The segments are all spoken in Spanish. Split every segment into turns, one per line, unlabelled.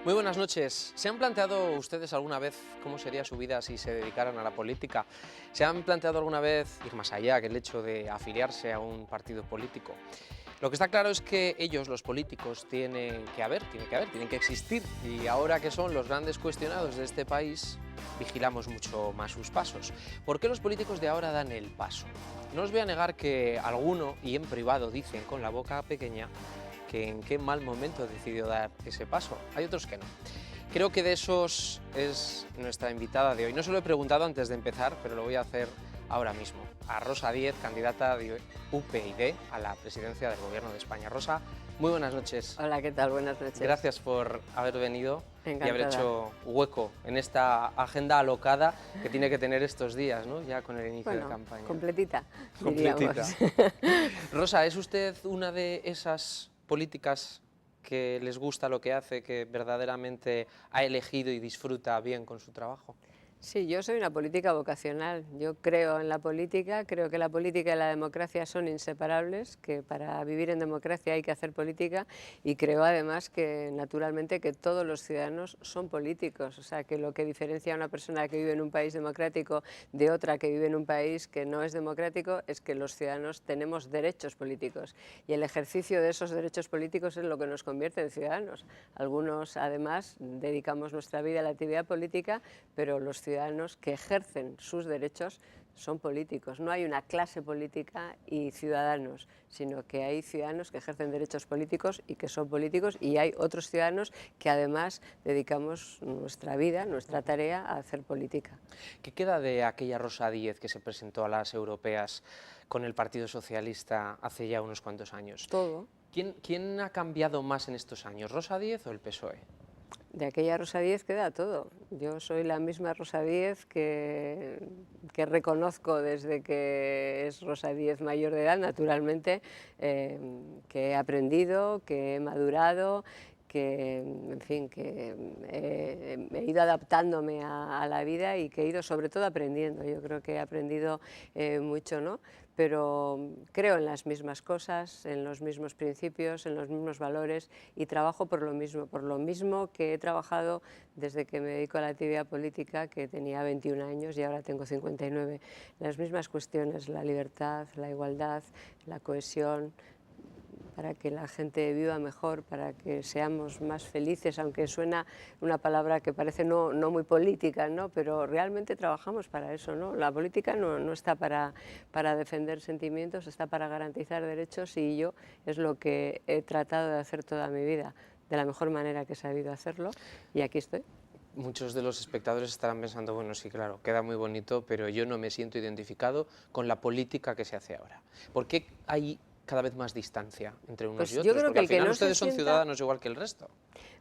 Muy buenas noches. ¿Se han planteado ustedes alguna vez cómo sería su vida si se dedicaran a la política? ¿Se han planteado alguna vez ir más allá que el hecho de afiliarse a un partido político? Lo que está claro es que ellos, los políticos, tienen que existir. Y ahora que son los grandes cuestionados de este país, vigilamos mucho más sus pasos. ¿Por qué los políticos de ahora dan el paso? No os voy a negar que alguno, y en privado dicen con la boca pequeña, que en qué mal momento decidió dar ese paso. Hay otros que no. Creo que de esos es nuestra invitada de hoy. No se lo he preguntado antes de empezar, pero lo voy a hacer ahora mismo. A Rosa Díez, candidata de UPyD a la presidencia del Gobierno de España. Rosa, muy buenas noches.
Hola, ¿qué tal? Buenas noches.
Gracias por haber venido
Encantada.
y haber hecho hueco en esta agenda alocada que tiene que tener estos días, ¿no? Ya con el inicio de campaña.
Completita,
Completita. Rosa, ¿es usted una de esas políticas que les gusta lo que hace, que verdaderamente ha elegido y disfruta bien con su trabajo?
Sí, yo soy una política vocacional. Yo creo en la política, creo que la política y la democracia son inseparables, que para vivir en democracia hay que hacer política y creo además que naturalmente que todos los ciudadanos son políticos. O sea, que lo que diferencia a una persona que vive en un país democrático de otra que vive en un país que no es democrático es que los ciudadanos tenemos derechos políticos y el ejercicio de esos derechos políticos es lo que nos convierte en ciudadanos. Algunos además dedicamos nuestra vida a la actividad política, pero los ciudadanos que ejercen sus derechos son políticos. No hay una clase política y ciudadanos, sino que hay ciudadanos que ejercen derechos políticos y que son políticos, y hay otros ciudadanos que además dedicamos nuestra vida, nuestra tarea a hacer política.
¿Qué queda de aquella Rosa Díez que se presentó a las europeas con el Partido Socialista hace ya unos cuantos años?
Todo.
¿Quién ha cambiado más en estos años, Rosa Díez o el PSOE?
De aquella Rosa Díez queda todo. Yo soy la misma Rosa Díez que reconozco desde que es Rosa Díez mayor de edad, naturalmente, que he aprendido, que he madurado, que, en fin, que he ido adaptándome a la vida y que he ido sobre todo aprendiendo. Yo creo que he aprendido mucho, ¿no? Pero creo en las mismas cosas, en los mismos principios, en los mismos valores y trabajo por lo mismo que he trabajado desde que me dedico a la actividad política, que tenía 21 años y ahora tengo 59. Las mismas cuestiones, la libertad, la igualdad, la cohesión, para que la gente viva mejor, para que seamos más felices, aunque suena una palabra que parece no muy política, ¿no? Pero realmente trabajamos para eso, ¿no? La política no está para defender sentimientos, está para garantizar derechos, y yo es lo que he tratado de hacer toda mi vida, de la mejor manera que he sabido hacerlo, y aquí estoy.
Muchos de los espectadores estarán pensando, bueno, sí, claro, queda muy bonito, pero yo no me siento identificado con la política que se hace ahora. ¿Por qué hay cada vez más distancia entre unos y otros?
Yo creo
Porque
que
al
el que
final
no
ustedes
se
son
sienta...
ciudadanos igual que el resto.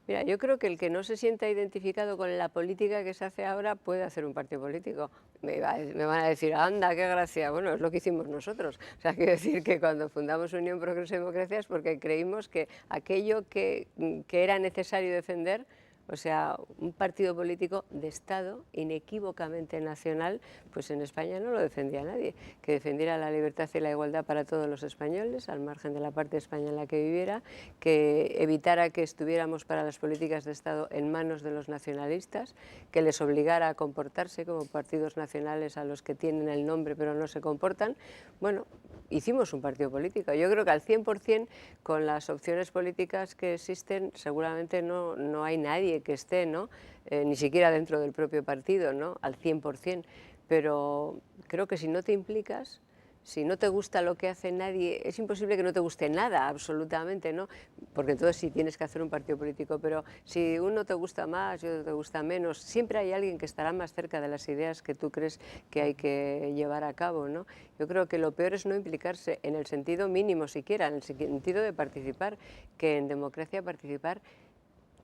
Mira, yo creo que el que no se sienta identificado con la política que se hace ahora puede hacer un partido político. Me van a decir, anda, qué gracia. Bueno, es lo que hicimos nosotros. O sea, quiero decir que cuando fundamos Unión Progreso y Democracia es porque creímos que aquello que era necesario defender, o sea, un partido político de Estado inequívocamente nacional, pues en España no lo defendía nadie, que defendiera la libertad y la igualdad para todos los españoles, al margen de la parte de España en la que viviera, que evitara que estuviéramos para las políticas de Estado en manos de los nacionalistas, que les obligara a comportarse como partidos nacionales a los que tienen el nombre pero no se comportan. Bueno, hicimos un partido político. Yo creo que al 100% con las opciones políticas que existen seguramente no hay nadie que esté, ¿no? Ni siquiera dentro del propio partido, ¿no? Al 100%, pero creo que si no te implicas, si no te gusta lo que hace nadie, es imposible que no te guste nada, absolutamente, ¿no? Porque entonces sí tienes que hacer un partido político, pero si uno te gusta más y otro te gusta menos, siempre hay alguien que estará más cerca de las ideas que tú crees que hay que llevar a cabo, ¿no? Yo creo que lo peor es no implicarse en el sentido mínimo siquiera, en el sentido de participar, que en democracia participar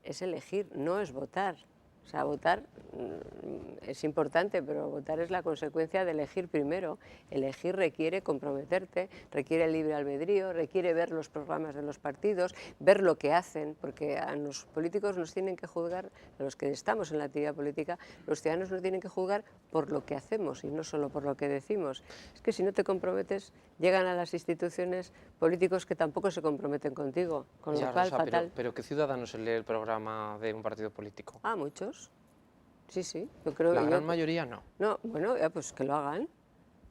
es elegir, no es votar. O O sea, votar es importante, pero votar es la consecuencia de elegir primero. Elegir requiere comprometerte, requiere libre albedrío, requiere ver los programas de los partidos, ver lo que hacen, porque a los políticos nos tienen que juzgar, a los que estamos en la actividad política, los ciudadanos nos tienen que juzgar por lo que hacemos y no solo por lo que decimos. Es que si no te comprometes, llegan a las instituciones políticos que tampoco se comprometen contigo, con lo
Ya,
cual,
Rosa,
fatal.
pero ¿qué ciudadano se lee el programa de un partido político?
Ah, muchos. Sí, sí, yo creo
La
que
gran mayoría no.
no, bueno, ya, pues que lo hagan.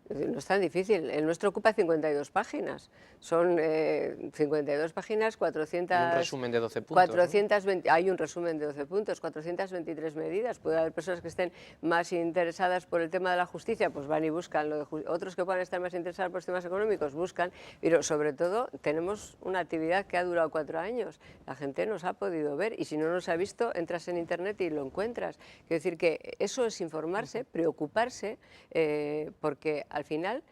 Es decir, no es tan difícil. El nuestro ocupa 52 páginas. Son 52 páginas,
Y un
400...
resumen de 12 puntos, ¿no?
420, hay un resumen de 12 puntos, 423 medidas. Puede haber personas que estén más interesadas por el tema de la justicia, pues van y buscan. Otros que puedan estar más interesados por los temas económicos, buscan. Pero sobre todo tenemos una actividad que ha durado 4 años. La gente nos ha podido ver y si no nos ha visto, entras en internet y lo encuentras. Quiero decir que eso es informarse, preocuparse, porque al final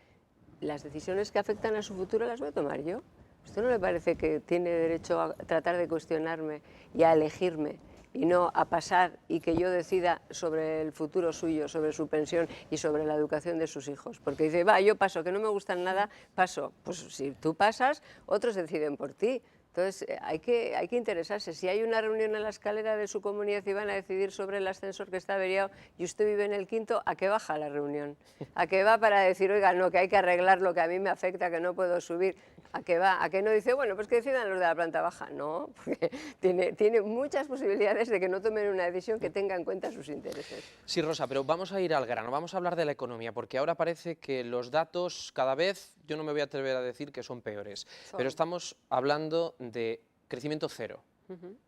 las decisiones que afectan a su futuro las voy a tomar yo. ¿Usted no le parece que tiene derecho a tratar de cuestionarme y a elegirme y no a pasar y que yo decida sobre el futuro suyo, sobre su pensión y sobre la educación de sus hijos? Porque dice, va, yo paso, que no me gustan nada, paso. Pues si tú pasas, otros deciden por ti. Entonces, hay que interesarse. Si hay una reunión en la escalera de su comunidad y van a decidir sobre el ascensor que está averiado y usted vive en el quinto, ¿a qué baja la reunión? ¿A qué va para decir, oiga, no, que hay que arreglar lo que a mí me afecta, que no puedo subir? ¿A qué va? ¿A qué no dice, bueno, pues que decidan los de la planta baja? No, porque tiene muchas posibilidades de que no tomen una decisión que tenga en cuenta sus intereses.
Sí, Rosa, pero vamos a ir al grano, vamos a hablar de la economía, porque ahora parece que los datos cada vez, yo no me voy a atrever a decir que son peores, pero estamos hablando de crecimiento cero.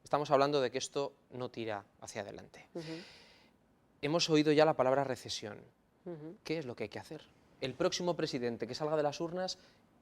Estamos hablando de que esto no tira hacia adelante. Hemos oído ya la palabra recesión. ¿Qué es lo que hay que hacer? El próximo presidente que salga de las urnas,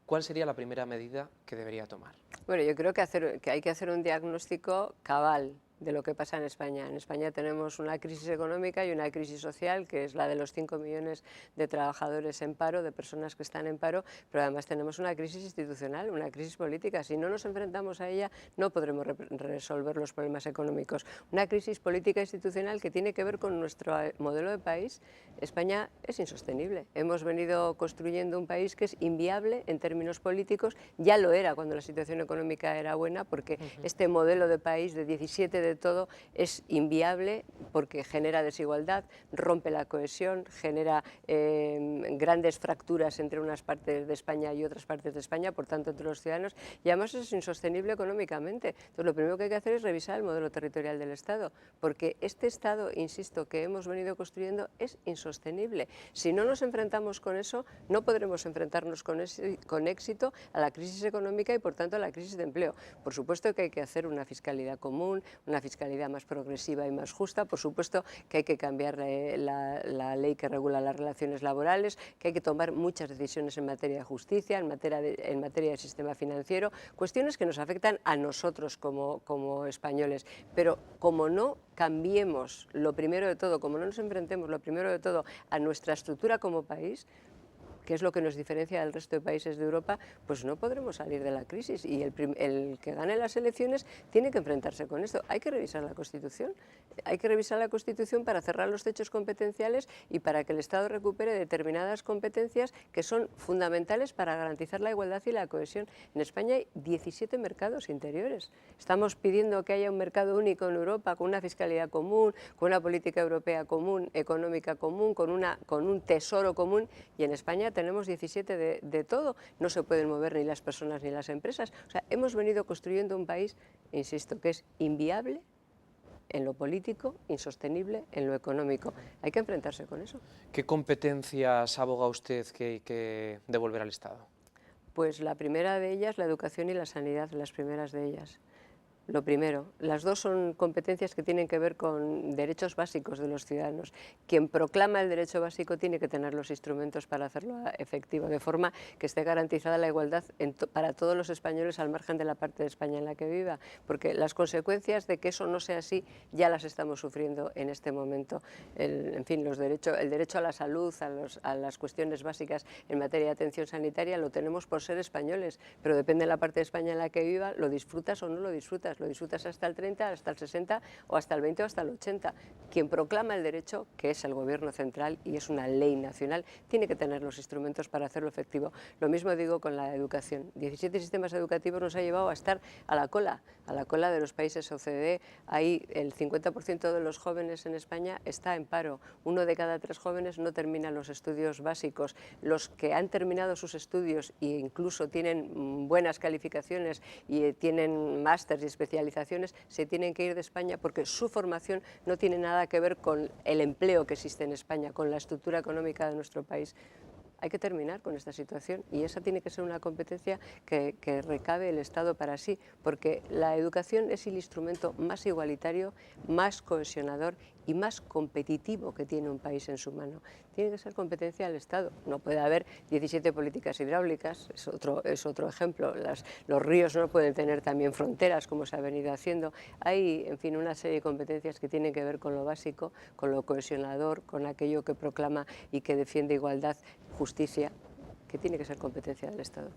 ¿cuál sería la primera medida que debería tomar?
Bueno, yo creo que hay que hacer un diagnóstico cabal de lo que pasa en España. En España tenemos una crisis económica y una crisis social, que es la de los 5 millones de trabajadores en paro, de personas que están en paro, pero además tenemos una crisis institucional, una crisis política. Si no nos enfrentamos a ella, no podremos resolver los problemas económicos. Una crisis política institucional que tiene que ver con nuestro modelo de país. España es insostenible. Hemos venido construyendo un país que es inviable en términos políticos. Ya lo era cuando la situación económica era buena, porque este modelo de país de 17 de todo es inviable porque genera desigualdad, rompe la cohesión, genera grandes fracturas entre unas partes de España y otras partes de España, por tanto entre los ciudadanos, y además es insostenible económicamente. Entonces lo primero que hay que hacer es revisar el modelo territorial del Estado, porque este Estado, insisto, que hemos venido construyendo es insostenible. Si no nos enfrentamos con eso, no podremos enfrentarnos con éxito a la crisis económica y por tanto a la crisis de empleo. Por supuesto que hay que hacer una fiscalidad común, una fiscalidad más progresiva y más justa, por supuesto que hay que cambiar la ley que regula las relaciones laborales, que hay que tomar muchas decisiones en materia de justicia, en materia de sistema financiero, cuestiones que nos afectan a nosotros como españoles, pero como no cambiemos lo primero de todo, como no nos enfrentemos lo primero de todo a nuestra estructura como país, que es lo que nos diferencia del resto de países de Europa, pues no podremos salir de la crisis y el que gane las elecciones tiene que enfrentarse con esto. Hay que revisar la Constitución, para cerrar los techos competenciales y para que el Estado recupere determinadas competencias que son fundamentales para garantizar la igualdad y la cohesión. En España hay 17 mercados interiores. Estamos pidiendo que haya un mercado único en Europa con una fiscalidad común, con una política europea común, económica común, con un tesoro común, y en España tenemos 17 de todo. No se pueden mover ni las personas ni las empresas. O sea, hemos venido construyendo un país, insisto, que es inviable en lo político, insostenible en lo económico. Hay que enfrentarse con eso.
¿Qué competencias aboga usted que hay que devolver al Estado?
Pues la primera de ellas, la educación y la sanidad, las primeras de ellas. Lo primero, las dos son competencias que tienen que ver con derechos básicos de los ciudadanos. Quien proclama el derecho básico tiene que tener los instrumentos para hacerlo efectivo, de forma que esté garantizada la igualdad para todos los españoles al margen de la parte de España en la que viva, porque las consecuencias de que eso no sea así ya las estamos sufriendo en este momento. El derecho a la salud, a las cuestiones básicas en materia de atención sanitaria lo tenemos por ser españoles, pero depende de la parte de España en la que viva, lo disfrutas o no lo disfrutas. disfrutas. Lo disfrutas hasta el 30, hasta el 60 o hasta el 20 o hasta el 80. Quien proclama el derecho, que es el gobierno central y es una ley nacional, tiene que tener los instrumentos para hacerlo efectivo. Lo mismo digo con la educación. 17 sistemas educativos nos ha llevado a estar a la cola de los países OCDE. Ahí el 50% de los jóvenes en España está en paro. 1 de cada 3 jóvenes no termina los estudios básicos. Los que han terminado sus estudios e incluso tienen buenas calificaciones y tienen másters y especializaciones, se tienen que ir de España porque su formación no tiene nada que ver con el empleo que existe en España, con la estructura económica de nuestro país. Hay que terminar con esta situación y esa tiene que ser una competencia que recabe el Estado para sí, porque la educación es el instrumento más igualitario, más cohesionador y más competitivo que tiene un país en su mano. Tiene que ser competencia del Estado. No puede haber 17 políticas hidráulicas, es otro ejemplo. Los ríos no pueden tener también fronteras, como se ha venido haciendo. Hay, en fin, una serie de competencias que tienen que ver con lo básico, con lo cohesionador, con aquello que proclama y que defiende igualdad, justicia, que tiene que ser competencia del Estado.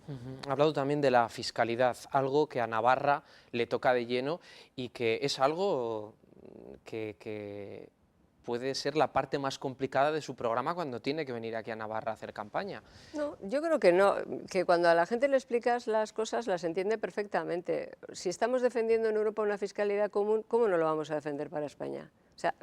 Ha hablado también de la fiscalidad, algo que a Navarra le toca de lleno y que es algo que puede ser la parte más complicada de su programa cuando tiene que venir aquí a Navarra a hacer campaña.
No, yo creo que no, que cuando a la gente le explicas las cosas las entiende perfectamente. Si estamos defendiendo en Europa una fiscalidad común, ¿cómo no lo vamos a defender para España? O sea,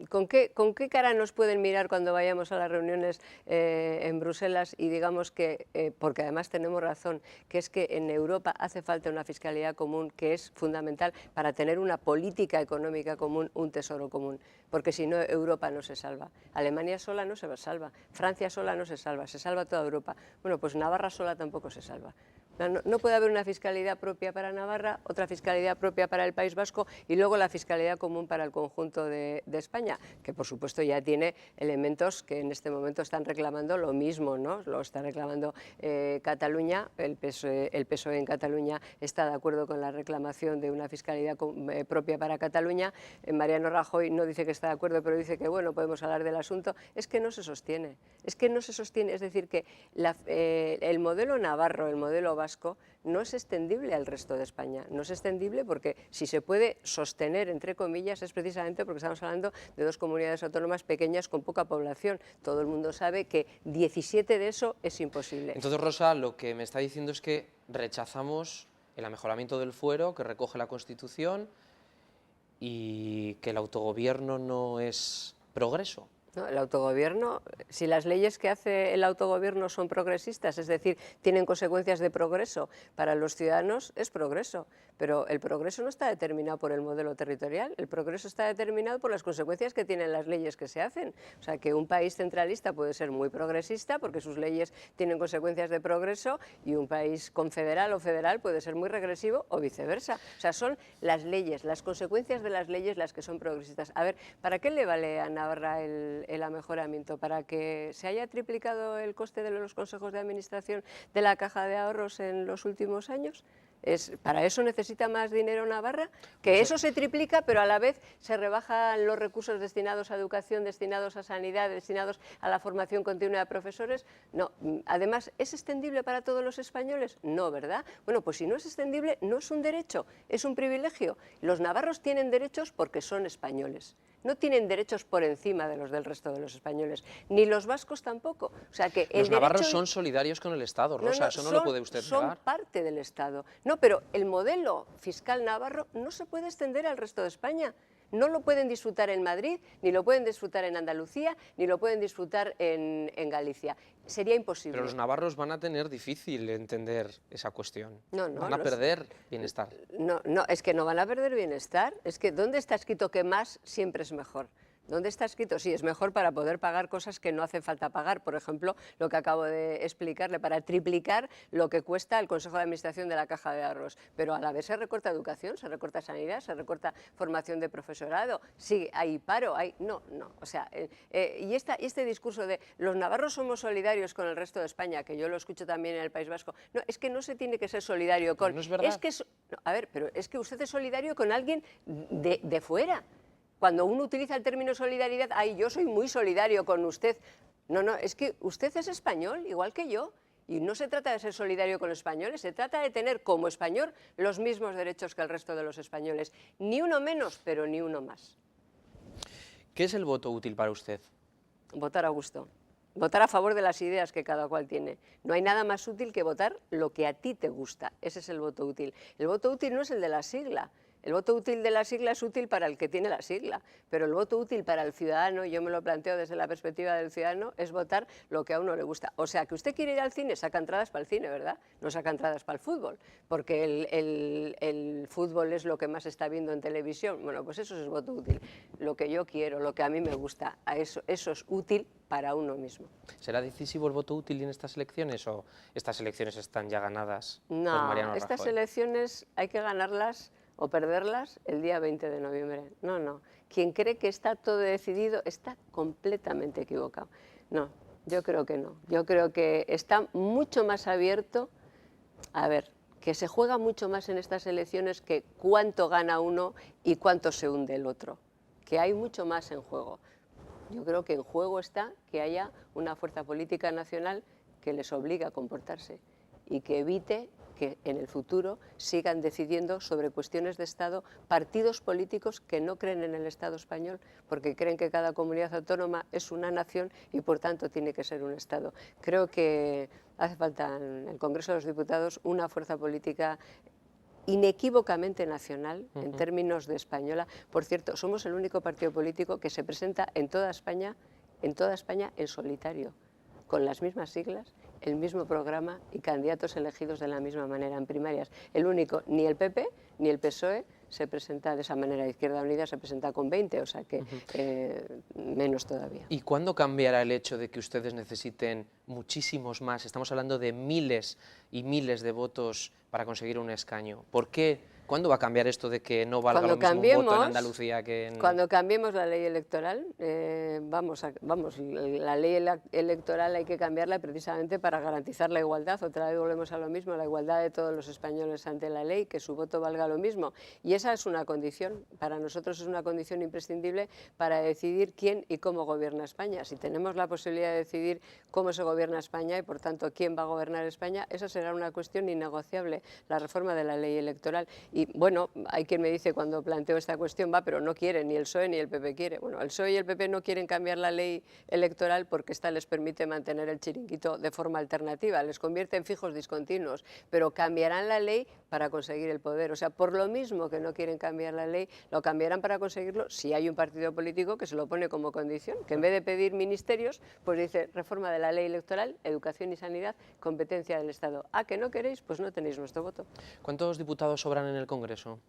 ¿con qué cara nos pueden mirar cuando vayamos a las reuniones en Bruselas y digamos que, porque además tenemos razón, que es que en Europa hace falta una fiscalidad común que es fundamental para tener una política económica común, un tesoro común, porque si no Europa no se salva. Alemania sola no se salva, Francia sola no se salva toda Europa. Bueno, pues Navarra sola tampoco se salva. No puede haber una fiscalidad propia para Navarra, otra fiscalidad propia para el País Vasco y luego la fiscalidad común para el conjunto de España, que por supuesto ya tiene elementos que en este momento están reclamando lo mismo, ¿no? Lo está reclamando Cataluña, el PSOE en Cataluña está de acuerdo con la reclamación de una fiscalidad propia para Cataluña. Mariano Rajoy no dice que está de acuerdo, pero dice que bueno, podemos hablar del asunto. Es que no se sostiene, es decir, que el modelo navarro, el modelo vasco, no es extendible al resto de España. No es extendible porque si se puede sostener, entre comillas, es precisamente porque estamos hablando de 2 comunidades autónomas pequeñas con poca población. Todo el mundo sabe que 17 de eso es imposible.
Entonces, Rosa, lo que me está diciendo es que rechazamos el amejoramiento del fuero que recoge la Constitución y que el autogobierno no es progreso.
No, el autogobierno, si las leyes que hace el autogobierno son progresistas, es decir, tienen consecuencias de progreso para los ciudadanos, es progreso. Pero el progreso no está determinado por el modelo territorial, el progreso está determinado por las consecuencias que tienen las leyes que se hacen. O sea, que un país centralista puede ser muy progresista porque sus leyes tienen consecuencias de progreso y un país confederal o federal puede ser muy regresivo o viceversa. O sea, son las leyes, las consecuencias de las leyes las que son progresistas. A ver, ¿para qué le vale a Navarra el amejoramiento? ¿Para que se haya triplicado el coste de los consejos de administración de la Caja de Ahorros en los últimos años? ¿Para eso necesita más dinero Navarra? Que eso se triplica, pero a la vez se rebajan los recursos destinados a educación, destinados a sanidad, destinados a la formación continua de profesores. No, además, ¿es extendible para todos los españoles? No, ¿verdad? Bueno, pues si no es extendible, no es un derecho, es un privilegio. Los navarros tienen derechos porque son españoles. No tienen derechos por encima de los del resto de los españoles, ni los vascos tampoco. O sea que
los navarros son solidarios con el Estado, Rosa, eso no lo puede usted negar.
Son parte del Estado. No, pero el modelo fiscal navarro no se puede extender al resto de España. No lo pueden disfrutar en Madrid, ni lo pueden disfrutar en Andalucía, ni lo pueden disfrutar en Galicia. Sería imposible.
Pero los navarros van a tener difícil entender esa cuestión.
No, no,
van a perder bienestar.
No, es que no van a perder bienestar. Es que ¿dónde está escrito que más siempre es mejor? ¿Dónde está escrito? Sí, es mejor para poder pagar cosas que no hace falta pagar. Por ejemplo, lo que acabo de explicarle, para triplicar lo que cuesta el Consejo de Administración de la Caja de Ahorros. Pero a la vez se recorta educación, se recorta sanidad, se recorta formación de profesorado. Sí, hay paro, hay... No. O sea, y este discurso de los navarros somos solidarios con el resto de España, que yo lo escucho también en el País Vasco. No, es que no se tiene que ser solidario con...
No es verdad.
A ver, pero es que usted es solidario con alguien de fuera. Cuando uno utiliza el término solidaridad, ay, yo soy muy solidario con usted. No, es que usted es español, igual que yo, Y no se trata de ser solidario con los españoles, se trata de tener como español los mismos derechos que el resto de los españoles. Ni uno menos, pero ni uno más.
¿Qué es el voto útil para usted?
Votar a gusto. Votar a favor de las ideas que cada cual tiene. No hay nada más útil que votar lo que a ti te gusta. Ese es el voto útil. El voto útil no es el de la sigla. El voto útil de la sigla es útil para el que tiene la sigla, pero el voto útil para el ciudadano, yo me lo planteo desde la perspectiva del ciudadano, es votar lo que a uno le gusta. O sea, que usted quiere ir al cine, saca entradas para el cine, ¿verdad? No saca entradas para el fútbol, porque el fútbol es lo que más está viendo en televisión. Bueno, pues eso es voto útil. Lo que yo quiero, lo que a mí me gusta, eso es útil para uno mismo.
¿Será decisivo el voto útil en estas elecciones o estas elecciones están ya ganadas por
No,
Mariano
estas
Rajoy?
elecciones hay que ganarlas o perderlas el día 20 de noviembre. No, no. Quien cree que está todo decidido está completamente equivocado. No, yo creo que no. Yo creo que está mucho más abierto. A ver, que se juega mucho más en estas elecciones que cuánto gana uno y cuánto se hunde el otro. Que hay mucho más en juego. Yo creo que en juego está que haya una fuerza política nacional que les obligue a comportarse y que evite que en el futuro sigan decidiendo sobre cuestiones de Estado partidos políticos que no creen en el Estado español porque creen que cada comunidad autónoma es una nación y por tanto tiene que ser un Estado. Creo que hace falta en el Congreso de los Diputados una fuerza política inequívocamente nacional en términos de española. Por cierto, somos el único partido político que se presenta en toda España en solitario, con las mismas siglas, el mismo programa y candidatos elegidos de la misma manera en primarias. El único, ni el PP ni el PSOE se presenta de esa manera. Izquierda Unida se presenta con 20, o sea que menos todavía.
¿Y cuándo cambiará el hecho de que ustedes necesiten muchísimos más? Estamos hablando de miles y miles de votos para conseguir un escaño. ¿Por qué? ¿Cuándo va a cambiar esto de que no valga lo mismo un voto en Andalucía que en...?
Cuando cambiemos la ley electoral, la ley electoral hay que cambiarla precisamente para garantizar la igualdad. Otra vez volvemos a lo mismo, la igualdad de todos los españoles ante la ley, que su voto valga lo mismo. Y esa es una condición, para nosotros es una condición imprescindible para decidir quién y cómo gobierna España. Si tenemos la posibilidad de decidir cómo se gobierna España y, por tanto, quién va a gobernar España, esa será una cuestión innegociable, la reforma de la ley electoral. Y bueno, hay quien me dice cuando planteo esta cuestión, pero no quiere, ni el PSOE ni el PP quiere. Bueno, el PSOE y el PP no quieren cambiar la ley electoral porque esta les permite mantener el chiringuito de forma alternativa, les convierte en fijos discontinuos, pero cambiarán la ley para conseguir el poder. O sea, por lo mismo que no quieren cambiar la ley, lo cambiarán para conseguirlo si hay un partido político que se lo pone como condición, que en vez de pedir ministerios, pues dice reforma de la ley electoral, educación y sanidad, competencia del Estado. ¿Ah, que no queréis? Pues no tenéis nuestro voto.
¿Cuántos diputados sobran en el Congreso?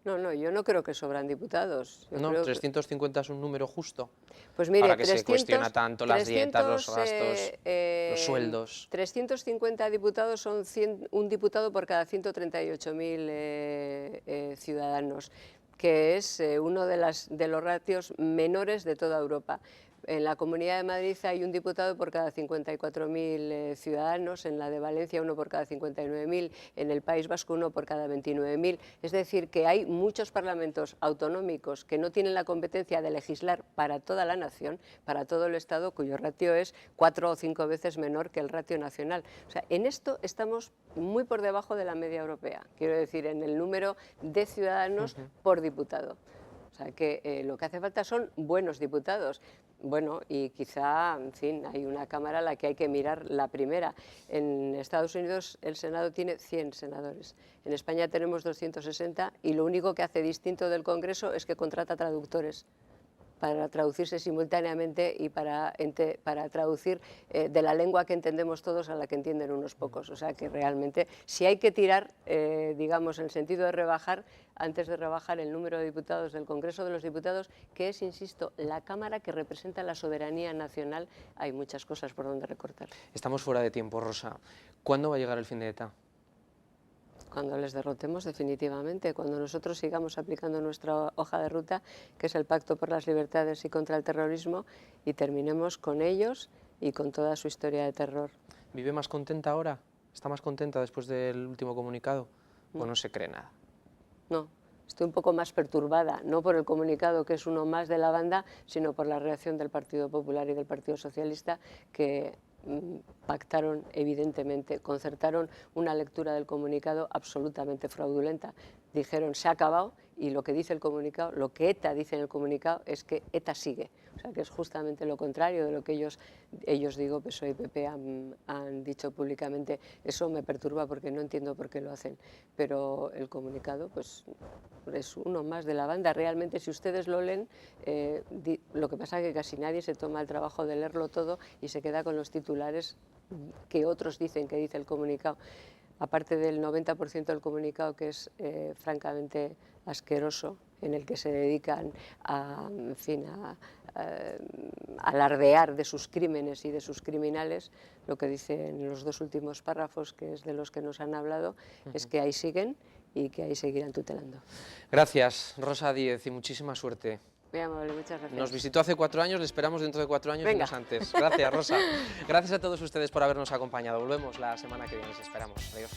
No, yo no creo que sobran diputados.
No, 350 es un número justo.
Pues mire,
ahora que se cuestiona tanto las dietas, los gastos, los sueldos.
350 diputados son un diputado por cada 138.000 ciudadanos, que es uno de los ratios menores de toda Europa. En la Comunidad de Madrid hay un diputado por cada 54.000 ciudadanos, en la de Valencia uno por cada 59.000, en el País Vasco uno por cada 29.000. Es decir, que hay muchos parlamentos autonómicos que no tienen la competencia de legislar para toda la nación, para todo el Estado, cuyo ratio es 4 o 5 veces menor que el ratio nacional. O sea, en esto estamos muy por debajo de la media europea, quiero decir, en el número de ciudadanos por diputado. O sea, que lo que hace falta son buenos diputados. Bueno, y quizá, en fin, hay una Cámara a la que hay que mirar la primera. En Estados Unidos el Senado tiene 100 senadores. En España tenemos 260 y lo único que hace distinto del Congreso es que contrata traductores para traducirse simultáneamente y para traducir de la lengua que entendemos todos a la que entienden unos pocos. O sea que realmente, si hay que tirar, digamos, en el sentido de rebajar, antes de rebajar el número de diputados del Congreso de los Diputados, que es, insisto, la Cámara que representa la soberanía nacional, hay muchas cosas por donde recortar.
Estamos fuera de tiempo, Rosa. ¿Cuándo va a llegar el fin de ETA?
Cuando les derrotemos definitivamente, cuando nosotros sigamos aplicando nuestra hoja de ruta, que es el Pacto por las Libertades y contra el Terrorismo, y terminemos con ellos y con toda su historia de terror.
¿Vive más contenta ahora? ¿Está más contenta después del último comunicado? ¿O no se cree nada?
No, estoy un poco más perturbada, no por el comunicado, que es uno más de la banda, sino por la reacción del Partido Popular y del Partido Socialista, que pactaron evidentemente, concertaron una lectura del comunicado absolutamente fraudulenta. Dijeron se ha acabado y lo que dice el comunicado, lo que ETA dice en el comunicado es que ETA sigue. O sea que es justamente lo contrario de lo que ellos digo, PSOE y PP han dicho públicamente. Eso me perturba porque no entiendo por qué lo hacen. Pero el comunicado pues es uno más de la banda. Realmente si ustedes lo leen, lo que pasa es que casi nadie se toma el trabajo de leerlo todo y se queda con los titulares que otros dicen que dice el comunicado. Aparte del 90% del comunicado que es francamente asqueroso, en el que se dedican a, en fin, a alardear de sus crímenes y de sus criminales, lo que dicen los dos últimos párrafos, que es de los que nos han hablado, es que ahí siguen y que ahí seguirán tutelando.
Gracias, Rosa Díez, y muchísima suerte.
Muy amable, muchas gracias.
Nos visitó hace 4 años, le esperamos dentro de 4 años y no antes. Gracias, Rosa. Gracias a todos ustedes por habernos acompañado. Volvemos la semana que viene, les esperamos. Adiós.